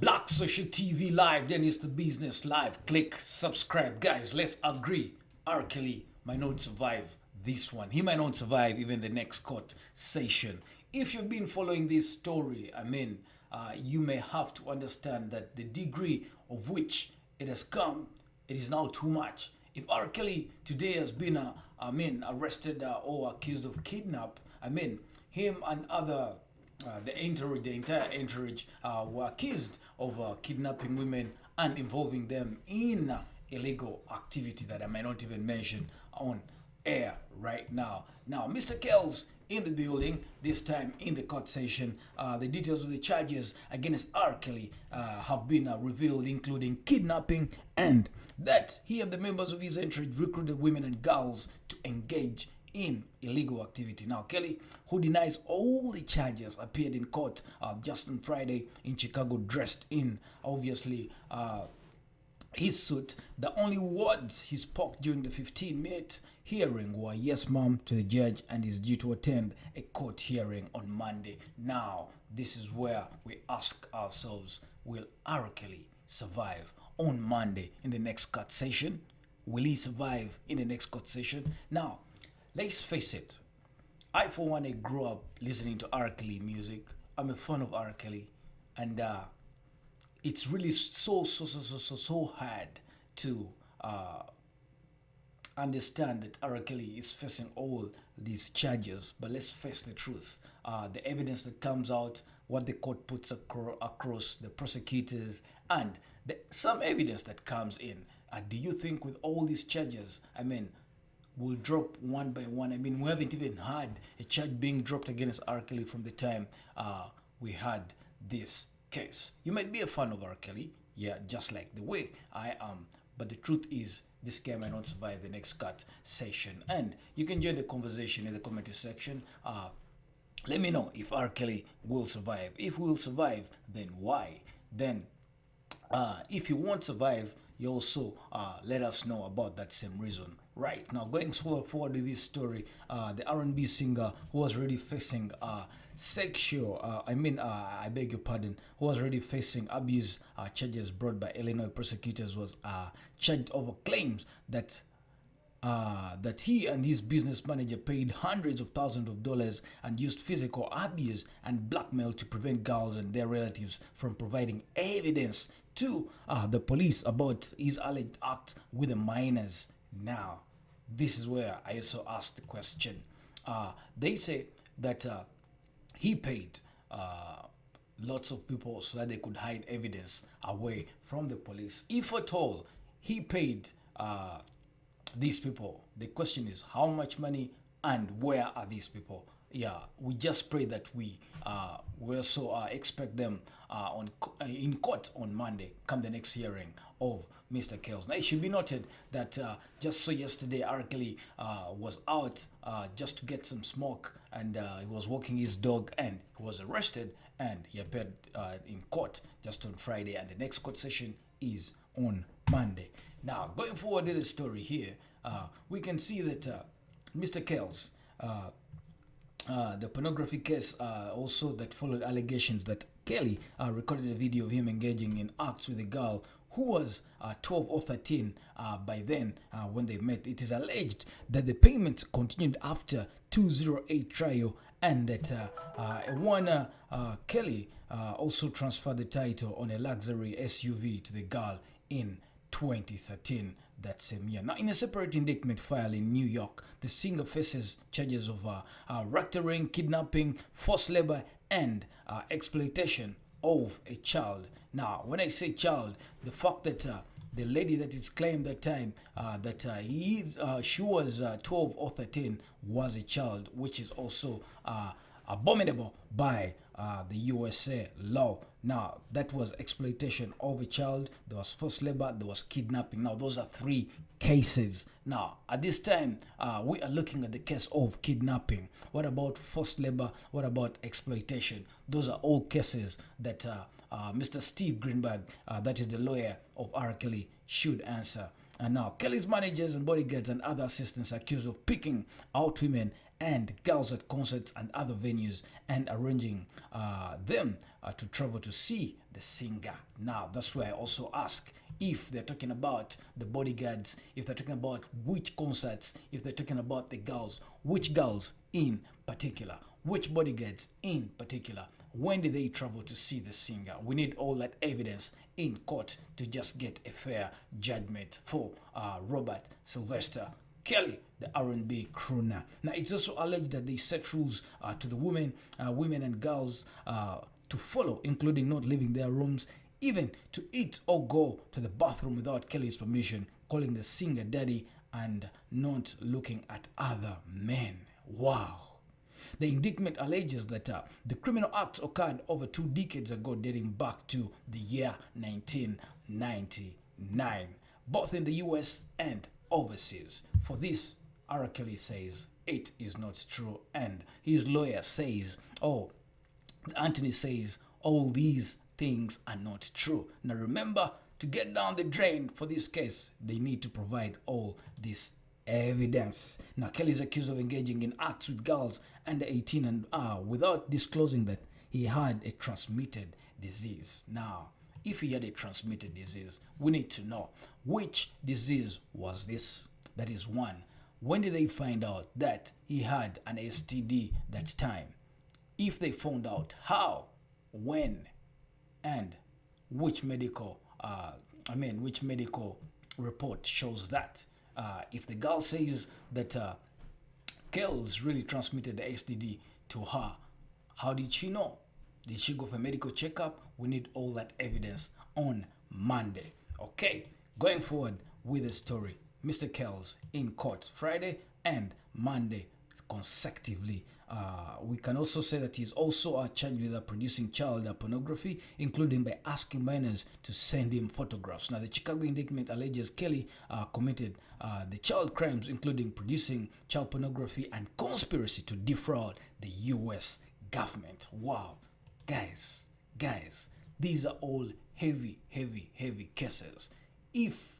Black Social TV Live, then it's the business live. Click subscribe, guys. Let's agree. R.Kelly might not survive this one. He might not survive even the next court session. If you've been following this story, you may have to understand that the degree of which it has come, it is now too much. If R. Kelly today has been, arrested or accused of kidnap, him and other the entire entourage were accused of kidnapping women and involving them in illegal activity that I might not even mention on air right now. Now, Mr. Kells in the building, this time in the court session. The details of the charges against R. Kelly have been revealed, including kidnapping and that he and the members of his entourage recruited women and girls to engage in illegal activity. Now, Kelly, who denies all the charges, appeared in court just on Friday in Chicago, dressed in obviously his suit. The only words he spoke during the 15-minute hearing were "yes, ma'am" to the judge, and is due to attend a court hearing on Monday. Now, this is where we ask ourselves, will R. Kelly survive on Monday in the next court session? Will he survive in the next court session? Now, let's face it. I, for one, I grew up listening to R. Kelly music. I'm a fan of R. Kelly, and it's really so hard to understand that R. Kelly is facing all these charges. But let's face the truth. The evidence that comes out, what the court puts across the prosecutors, and some evidence that comes in. Do you think with all these charges, will drop one by one? We haven't even had a charge being dropped against R. Kelly from the time we had this case. You might be a fan of R. Kelly, yeah, just like the way I am. But the truth is, this guy might not survive the next cut session. And you can join the conversation in the comment section. Let me know if R. Kelly will survive. If he will survive, then why? Then, if he won't survive, you also let us know about that same reason. Right now, going forward with this story, the R&B singer who was already facing I beg your pardon, who was already facing abuse charges brought by Illinois prosecutors, was charged over claims that he and his business manager paid hundreds of thousands of dollars and used physical abuse and blackmail to prevent girls and their relatives from providing evidence to the police about his alleged act with the minors. Now, this is where I also ask the question. They say that he paid lots of people so that they could hide evidence away from the police. If at all he paid these people, the question is how much money and where are these people? Yeah, we just pray that we also expect them in court on Monday, come the next hearing of Mr. Kells. Now, it should be noted that just so yesterday, R. Kelly was out just to get some smoke, and he was walking his dog, and he was arrested, and he appeared in court just on Friday, and the next court session is on Monday. Now, going forward in the story here, we can see that Mr. Kells, the pornography case also that followed allegations that Kelly recorded a video of him engaging in acts with a girl who was 12 or 13 by then when they met. It is alleged that the payments continued after 208 trial, and that Kelly also transferred the title on a luxury SUV to the girl in 2013, that same year. Now, in a separate indictment filed in New York, the singer faces charges of racketeering, kidnapping, forced labor, and exploitation of a child. Now, when I say child, the fact that the lady that is claimed that time that she was 12 or 13 was a child, which is also abominable by the USA law. Now, that was exploitation of a child, there was forced labor, there was kidnapping. Now, those are three cases. Now, at this time, we are looking at the case of kidnapping. What about forced labor? What about exploitation? Those are all cases that Mr. Steve Greenberg, that is the lawyer of R. Kelly, should answer. And now, Kelly's managers and bodyguards and other assistants are accused of picking out women and girls at concerts and other venues and arranging them to travel to see the singer. Now, that's why I also ask if they're talking about the bodyguards, if they're talking about which concerts, if they're talking about the girls, which girls in particular, which bodyguards in particular, when did they travel to see the singer? We need all that evidence in court to just get a fair judgment for Robert Sylvester Kelly, the R&B crooner. Now, it's also alleged that they set rules to the women and girls to follow, including not leaving their rooms, even to eat or go to the bathroom without Kelly's permission, calling the singer daddy, and not looking at other men. Wow. The indictment alleges that the criminal act occurred over 2 decades ago, dating back to the year 1999, both in the US and overseas. For this, R.Kelly says it is not true, and his lawyer says, Anthony says, all these things are not true. Now remember, to get down the drain for this case, they need to provide all this evidence. Now, Kelly is accused of engaging in acts with girls under 18 and without disclosing that he had a transmitted disease. Now, if he had a transmitted disease, we need to know which disease was this. That is one. When did they find out that he had an STD that time? If they found out, how, when, and which medical report shows that? If the girl says that Kells really transmitted the STD to her, how did she know? Did she go for a medical checkup? We need all that evidence on Monday. Okay, going forward with the story, Mr. Kells in court Friday and Monday consecutively. We can also say that he's also charged with producing child pornography, including by asking minors to send him photographs. Now, the Chicago indictment alleges Kelly committed the child crimes, including producing child pornography and conspiracy to defraud the U.S. government. Wow, guys, these are all heavy cases. If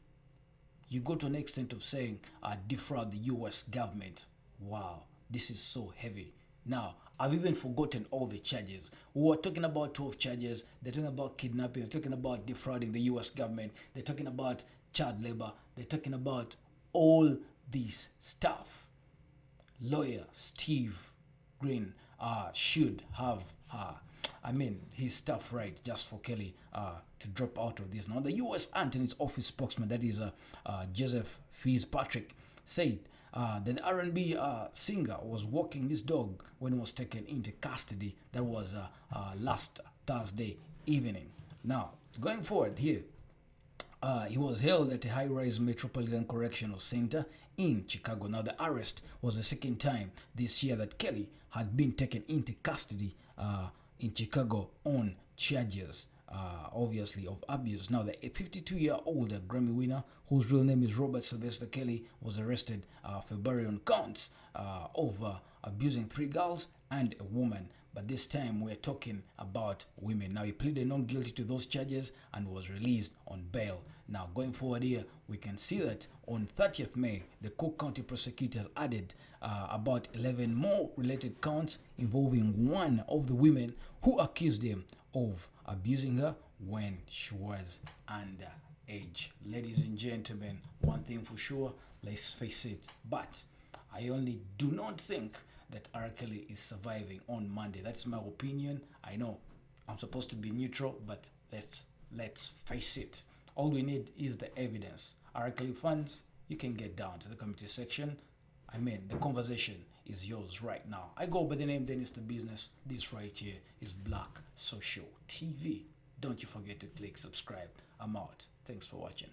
you go to an extent of saying defraud the U.S. government, wow, this is so heavy. Now, I've even forgotten all the charges. We were talking about 12 charges. They're talking about kidnapping. They're talking about defrauding the U.S. government. They're talking about child labor. They're talking about all this stuff. Lawyer Steve Green should have his stuff right just for Kelly to drop out of this. Now, the U.S. Attorney's Office spokesman, that is Joseph Fitzpatrick, said that the R&B singer was walking his dog when he was taken into custody. That was last Thursday evening. Now, going forward here, he was held at a high-rise Metropolitan Correctional Center in Chicago. Now, the arrest was the second time this year that Kelly had been taken into custody in Chicago on charges, obviously, of abuse. Now, the 52-year-old Grammy winner, whose real name is Robert Sylvester Kelly, was arrested February on counts of abusing 3 girls and a woman. But this time we're talking about women. Now, he pleaded not guilty to those charges and was released on bail. Now, going forward here, we can see that on 30th May, the Cook County prosecutors added about 11 more related counts involving one of the women who accused him of abusing her when she was underage. Ladies and gentlemen, one thing for sure, let's face it, but I only do not think that R.Kelly is surviving on Monday. That's my opinion. I know I'm supposed to be neutral, but let's face it. All we need is the evidence. R.Kelly fans, you can get down to the community section. The conversation is yours right now. I go by the name Dennis the Business. This right here is Black Social TV. Don't you forget to click subscribe. I'm out. Thanks for watching.